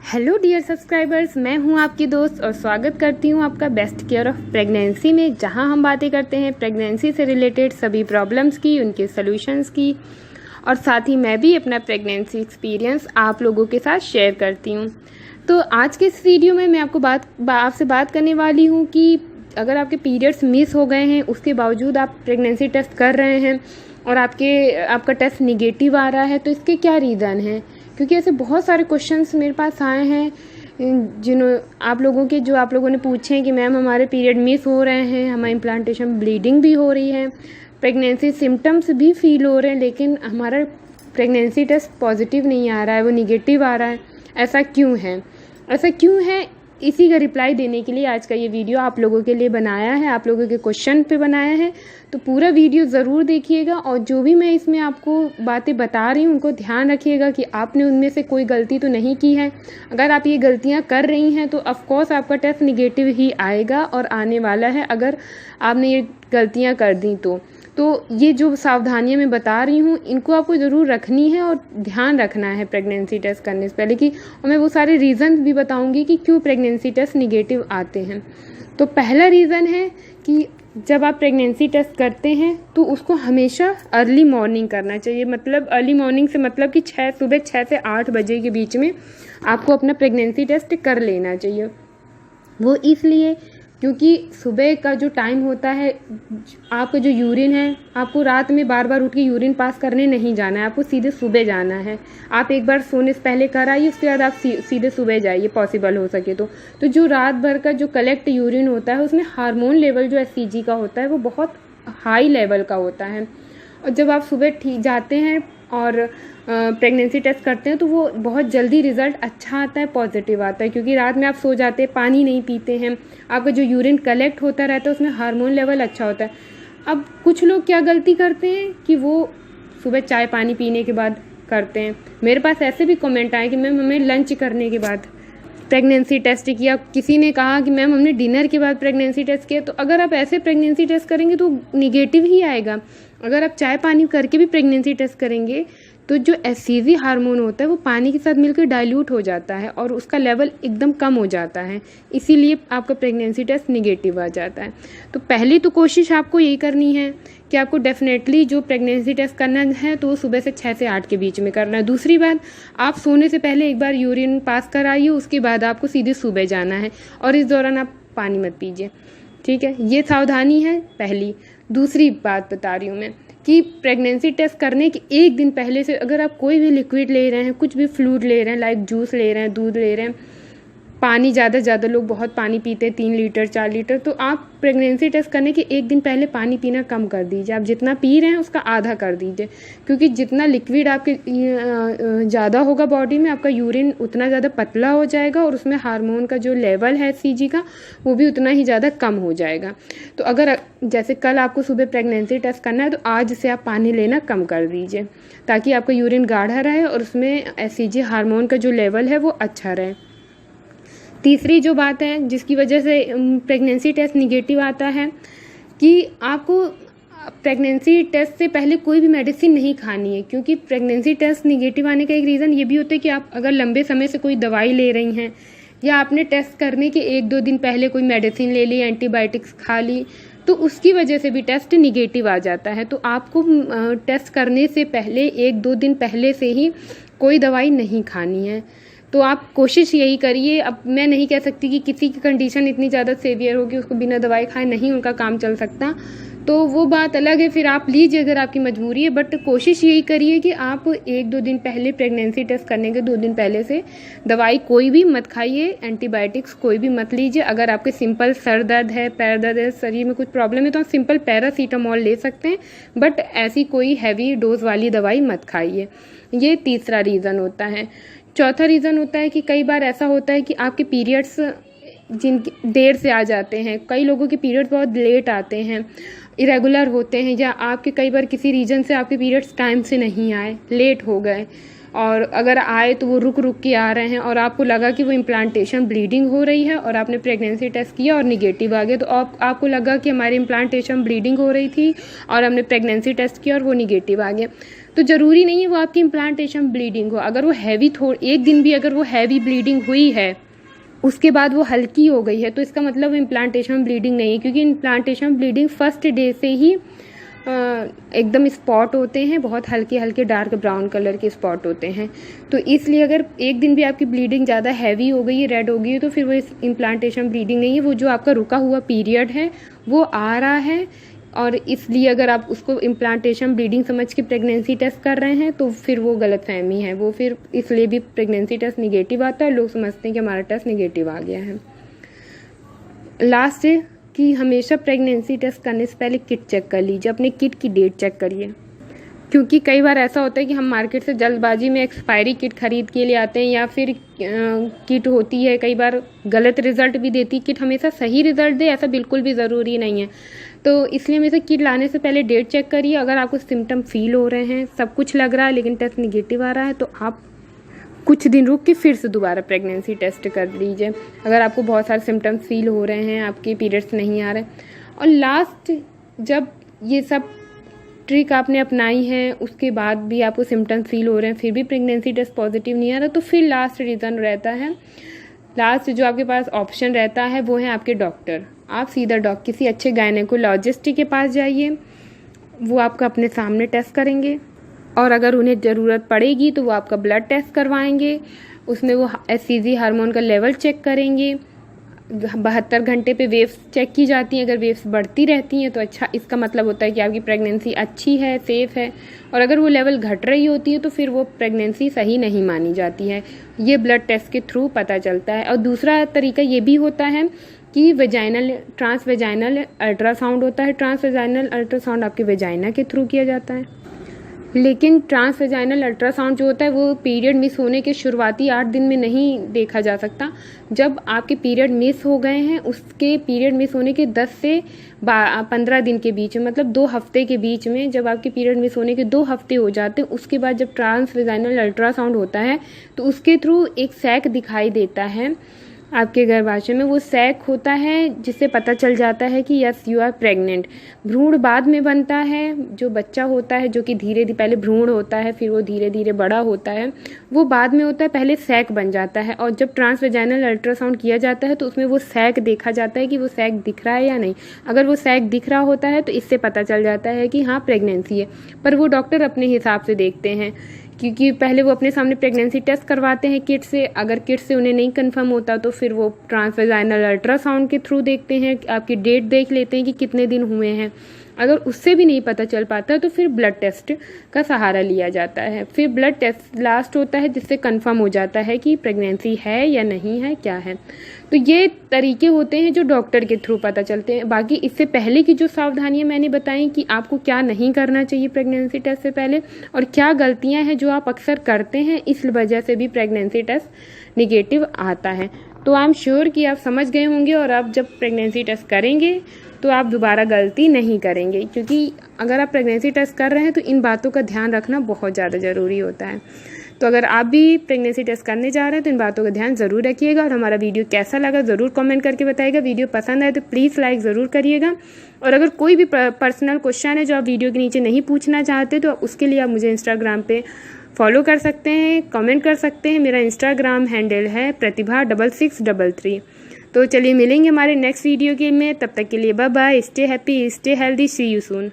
Hello dear subscribers, मैं हूं आपकी दोस्त और स्वागत करती हूं आपका बेस्ट केयर ऑफ प्रेगनेंसी में, जहां हम बातें करते हैं प्रेगनेंसी से रिलेटेड सभी प्रॉब्लम्स की, उनके सॉल्यूशंस की, और साथ ही मैं भी अपना प्रेगनेंसी एक्सपीरियंस आप लोगों के साथ शेयर करती हूं। तो आज के इस वीडियो में मैं आपको आपसे बात करने वाली हूँ कि अगर आपके पीरियड्स मिस हो गए हैं, उसके बावजूद आप प्रेगनेंसी टेस्ट कर रहे हैं और आपका टेस्ट निगेटिव आ रहा है, तो इसके क्या रीज़न है। क्योंकि ऐसे बहुत सारे क्वेश्चंस मेरे पास आए हैं आप लोगों ने पूछे हैं कि मैम हमारे पीरियड मिस हो रहे हैं, हमारी इम्प्लांटेशन ब्लीडिंग भी हो रही है, प्रेगनेंसी सिम्टम्स भी फील हो रहे हैं, लेकिन हमारा प्रेगनेंसी टेस्ट पॉजिटिव नहीं आ रहा है, वो निगेटिव आ रहा है। ऐसा क्यों है इसी का रिप्लाई देने के लिए आज का ये वीडियो आप लोगों के लिए बनाया है, आप लोगों के क्वेश्चन पे बनाया है। तो पूरा वीडियो ज़रूर देखिएगा और जो भी मैं इसमें आपको बातें बता रही हूँ उनको ध्यान रखिएगा कि आपने उनमें से कोई गलती तो नहीं की है। अगर आप ये गलतियाँ कर रही हैं तो ऑफकोर्स आपका टेस्ट निगेटिव ही आएगा और आने वाला है, अगर आपने ये गलतियाँ कर दी तो ये जो सावधानियां मैं बता रही हूँ इनको आपको ज़रूर रखनी है और ध्यान रखना है प्रेगनेंसी टेस्ट करने से पहले और मैं वो सारे रीज़न भी बताऊंगी कि क्यों प्रेगनेंसी टेस्ट निगेटिव आते हैं। तो पहला रीज़न है कि जब आप प्रेगनेंसी टेस्ट करते हैं तो उसको हमेशा अर्ली मॉर्निंग करना चाहिए। मतलब अर्ली मॉर्निंग से मतलब कि सुबह 6 से 8 बजे के बीच में आपको अपना प्रेगनेंसी टेस्ट कर लेना चाहिए। वो इसलिए क्योंकि सुबह का जो टाइम होता है, आपका जो यूरिन है, आपको रात में बार बार उठ के यूरिन पास करने नहीं जाना है, आपको सीधे सुबह जाना है। आप एक बार सोने से पहले कर आइए, उसके बाद आप सीधे सुबह जाइए पॉसिबल हो सके तो जो रात भर का जो कलेक्ट यूरिन होता है उसमें हार्मोन लेवल जो HCG का होता है वो बहुत हाई लेवल का होता है। और जब आप सुबह ठीक जाते हैं और प्रेगनेंसी टेस्ट करते हैं तो वो बहुत जल्दी रिज़ल्ट अच्छा आता है, पॉजिटिव आता है, क्योंकि रात में आप सो जाते हैं, पानी नहीं पीते हैं, आपका जो यूरिन कलेक्ट होता रहता है उसमें हार्मोन लेवल अच्छा होता है। अब कुछ लोग क्या गलती करते हैं कि वो सुबह चाय पानी पीने के बाद करते हैं। मेरे पास ऐसे भी कमेंट आए कि मैम हमें लंच करने के बाद प्रेगनेंसी टेस्ट किया, किसी ने कहा कि मैम हमने डिनर के बाद प्रेगनेंसी टेस्ट किया। तो अगर आप ऐसे प्रेगनेंसी टेस्ट करेंगे तो निगेटिव ही आएगा। अगर आप चाय पानी करके भी प्रेगनेंसी टेस्ट करेंगे तो जो HCG हार्मोन होता है वो पानी के साथ मिलकर डाइल्यूट हो जाता है और उसका लेवल एकदम कम हो जाता है, इसीलिए आपका प्रेगनेंसी टेस्ट निगेटिव आ जाता है। तो पहली तो कोशिश आपको यही करनी है कि आपको डेफिनेटली जो प्रेगनेंसी टेस्ट करना है तो वो सुबह से 6 से 8 के बीच में करना है। दूसरी बात, आप सोने से पहले एक बार यूरिन पास कराइए, उसके बाद आपको सीधे सुबह जाना है और इस दौरान आप पानी मत पीजिए, ठीक है। ये सावधानी है पहली। दूसरी बात बता रही हूँ मैं कि प्रेगनेंसी टेस्ट करने के एक दिन पहले से अगर आप कोई भी लिक्विड ले रहे हैं, कुछ भी फ्लूइड ले रहे हैं, लाइक जूस ले रहे हैं, दूध ले रहे हैं, पानी ज़्यादा लोग बहुत पानी पीते हैं, 3 लीटर 4 लीटर, तो आप प्रेगनेंसी टेस्ट करने के एक दिन पहले पानी पीना कम कर दीजिए। आप जितना पी रहे हैं उसका आधा कर दीजिए, क्योंकि जितना लिक्विड आपके ज़्यादा होगा बॉडी में, आपका यूरिन उतना ज़्यादा पतला हो जाएगा और उसमें हार्मोन का जो लेवल है HCG का वो भी उतना ही ज़्यादा कम हो जाएगा। तो अगर जैसे कल आपको सुबह प्रेगनेंसी टेस्ट करना है तो आज से आप पानी लेना कम कर दीजिए, ताकि आपका यूरिन गाढ़ा रहे और उसमें HCG हार्मोन का जो लेवल है वो अच्छा रहे। तीसरी जो बात है जिसकी वजह से प्रेगनेंसी टेस्ट निगेटिव आता है कि आपको प्रेगनेंसी टेस्ट से पहले कोई भी मेडिसिन नहीं खानी है, क्योंकि प्रेगनेंसी टेस्ट निगेटिव आने का एक रीज़न ये भी होता है कि आप अगर लंबे समय से कोई दवाई ले रही हैं या आपने टेस्ट करने के 1-2 दिन पहले कोई मेडिसिन ले ली, एंटीबायोटिक्स खा ली, तो उसकी वजह से भी टेस्ट निगेटिव आ जाता है। तो आपको टेस्ट करने से पहले 1-2 दिन पहले से ही कोई दवाई नहीं खानी है। तो आप कोशिश यही करिए। अब मैं नहीं कह सकती कि किसी की कंडीशन इतनी ज़्यादा सीवियर होगी उसको बिना दवाई खाए नहीं उनका काम चल सकता, तो वो बात अलग है, फिर आप लीजिए अगर आपकी मजबूरी है। बट कोशिश यही करिए कि आप 1-2 दिन पहले प्रेगनेंसी टेस्ट करने के 2 दिन पहले से दवाई कोई भी मत खाइए, एंटीबायोटिक्स कोई भी मत लीजिए। अगर आपके सिंपल सर दर्द है, पैर दर्द है, शरीर में कुछ प्रॉब्लम है तो आप सिंपल पैरासीटामोल ले सकते हैं, बट ऐसी कोई हैवी डोज वाली दवाई मत खाइए। ये तीसरा रीज़न होता है। चौथा रीज़न होता है कि कई बार ऐसा होता है कि आपके पीरियड्स जिनके देर से आ जाते हैं, कई लोगों के पीरियड्स बहुत लेट आते हैं, इरेगुलर होते हैं, या आपके कई बार किसी रीज़न से आपके पीरियड्स टाइम से नहीं आए, लेट हो गए, और अगर आए तो वो रुक के आ रहे हैं और आपको लगा कि वो इम्प्लांटेशन ब्लीडिंग हो रही है और आपने प्रेगनेंसी टेस्ट किया और निगेटिव आ गया, तो आपको लगा कि हमारी इम्प्लांटेशन ब्लीडिंग हो रही थी और हमने प्रेगनेंसी टेस्ट किया और वो निगेटिव आ गया। तो ज़रूरी नहीं है वो आपकी इम्प्लांटेशन ब्लीडिंग हो। अगर वो हैवी एक दिन भी अगर वो हैवी ब्लीडिंग हुई है, उसके बाद वो हल्की हो गई है, तो इसका मतलब इम्प्लांटेशन ब्लीडिंग नहीं है, क्योंकि इम्प्लांटेशन ब्लीडिंग फर्स्ट डे से ही एकदम स्पॉट होते हैं, बहुत हल्के हल्के डार्क ब्राउन कलर के स्पॉट होते हैं। तो इसलिए अगर एक दिन भी आपकी ब्लीडिंग ज़्यादा हैवी हो गई है, रेड हो गई है, तो फिर वो इम्प्लांटेशन ब्लीडिंग नहीं है, वो जो आपका रुका हुआ पीरियड है वो आ रहा है। और इसलिए अगर आप उसको इम्प्लांटेशन ब्लीडिंग समझ के प्रेगनेंसी टेस्ट कर रहे हैं तो फिर वो गलतफहमी है, वो फिर इसलिए भी प्रेगनेंसी टेस्ट निगेटिव आता है, लोग समझते हैं कि हमारा टेस्ट निगेटिव आ गया है। लास्ट कि हमेशा प्रेगनेंसी टेस्ट करने से पहले किट चेक कर लीजिए, अपने किट की डेट चेक करिए, क्योंकि कई बार ऐसा होता है कि हम मार्केट से जल्दबाजी में एक्सपायरी किट खरीद के लिए आते हैं, या फिर किट होती है कई बार गलत रिजल्ट भी देती है। किट हमेशा सही रिजल्ट दे ऐसा बिल्कुल भी ज़रूरी नहीं है, तो इसलिए हमेशा किट लाने से पहले डेट चेक करिए। अगर आपको सिम्टम फील हो रहे हैं, सब कुछ लग रहा है लेकिन टेस्ट निगेटिव आ रहा है, तो आप कुछ दिन रुक के फिर से दोबारा प्रेगनेंसी टेस्ट कर लीजिए। अगर आपको बहुत सारे सिम्टम्स फील हो रहे हैं, आपके पीरियड्स नहीं आ रहे, और लास्ट जब ये सब ट्रिक आपने अपनाई है उसके बाद भी आपको सिम्टम्स फील हो रहे हैं, फिर भी प्रेगनेंसी टेस्ट पॉजिटिव नहीं आ रहा, तो फिर लास्ट रीज़न रहता है, लास्ट जो आपके पास ऑप्शन रहता है वो है आपके डॉक्टर। आप सीधा किसी अच्छे गायनेकोलॉजिस्ट के पास जाइए, वो आपका अपने सामने टेस्ट करेंगे, और अगर उन्हें ज़रूरत पड़ेगी तो वो आपका ब्लड टेस्ट करवाएंगे, उसमें वो HCG हार्मोन का लेवल चेक करेंगे। 72 घंटे पे वेव्स चेक की जाती हैं, अगर वेव्स बढ़ती रहती हैं तो अच्छा, इसका मतलब होता है कि आपकी प्रेगनेंसी अच्छी है, सेफ़ है, और अगर वो लेवल घट रही होती है तो फिर वो प्रेगनेंसी सही नहीं मानी जाती है। ये ब्लड टेस्ट के थ्रू पता चलता है। और दूसरा तरीका ये भी होता है कि ट्रांस वेजाइनल अल्ट्रासाउंड होता है। ट्रांस वेजाइनल अल्ट्रासाउंड आपके वेजाइना के थ्रू किया जाता है, लेकिन ट्रांस वेजाइनल अल्ट्रासाउंड जो होता है वो पीरियड मिस होने के शुरुआती 8 दिन में नहीं देखा जा सकता। जब आपके पीरियड मिस हो गए हैं, उसके पीरियड मिस होने के 10 से 15 दिन के बीच में, मतलब 2 हफ्ते के बीच में, जब आपके पीरियड मिस होने के 2 हफ्ते हो जाते हैं, उसके बाद जब ट्रांस वेजाइनल अल्ट्रासाउंड होता है तो उसके थ्रू एक सैक दिखाई देता है आपके गर्भाशय में। वो सैक होता है जिससे पता चल जाता है कि यस यू आर प्रेग्नेंट। भ्रूण बाद में बनता है, जो बच्चा होता है, जो कि धीरे धीरे पहले भ्रूण होता है, फिर वो धीरे धीरे बड़ा होता है, वो बाद में होता है, पहले सैक बन जाता है। और जब ट्रांस वेजाइनल अल्ट्रासाउंड किया जाता है तो उसमें वो सैक देखा जाता है कि वो सैक दिख रहा है या नहीं। अगर वो सैक दिख रहा होता है तो इससे पता चल जाता है कि हाँ प्रेगनेंसी है, पर वो डॉक्टर अपने हिसाब से देखते हैं, क्योंकि पहले वो अपने सामने प्रेगनेंसी टेस्ट करवाते हैं किट से। अगर किट से उन्हें नहीं कंफर्म होता तो फिर वो ट्रांसवेजाइनल अल्ट्रासाउंड के थ्रू देखते हैं, आपकी डेट देख लेते हैं कि कितने दिन हुए हैं। अगर उससे भी नहीं पता चल पाता तो फिर ब्लड टेस्ट का सहारा लिया जाता है। फिर ब्लड टेस्ट लास्ट होता है जिससे कंफर्म हो जाता है कि प्रेगनेंसी है या नहीं है, क्या है। तो ये तरीके होते हैं जो डॉक्टर के थ्रू पता चलते हैं। बाकी इससे पहले की जो सावधानियां मैंने बताई कि आपको क्या नहीं करना चाहिए प्रेगनेंसी टेस्ट से पहले, और क्या गलतियां हैं जो आप अक्सर करते हैं, इस वजह से भी प्रेगनेंसी टेस्ट निगेटिव आता है। तो आई एम श्योर कि आप समझ गए होंगे, और आप जब प्रेगनेंसी टेस्ट करेंगे तो आप दोबारा गलती नहीं करेंगे, क्योंकि अगर आप प्रेगनेंसी टेस्ट कर रहे हैं तो इन बातों का ध्यान रखना बहुत ज़्यादा ज़रूरी होता है। तो अगर आप भी प्रेगनेंसी टेस्ट करने जा रहे हैं तो इन बातों का ध्यान ज़रूर रखिएगा। और हमारा वीडियो कैसा लगा ज़रूर कमेंट करके बताइएगा। वीडियो पसंद आए तो प्लीज़ लाइक ज़रूर करिएगा। और अगर कोई भी पर्सनल क्वेश्चन है जो आप वीडियो के नीचे नहीं पूछना चाहते तो उसके लिए आप मुझे इंस्टाग्राम पे फॉलो कर सकते हैं, कमेंट कर सकते हैं। मेरा इंस्टाग्राम हैंडल है प्रतिभा6633। तो चलिए मिलेंगे हमारे नेक्स्ट वीडियो के में, तब तक के लिए bye bye, stay happy, stay healthy, see you soon.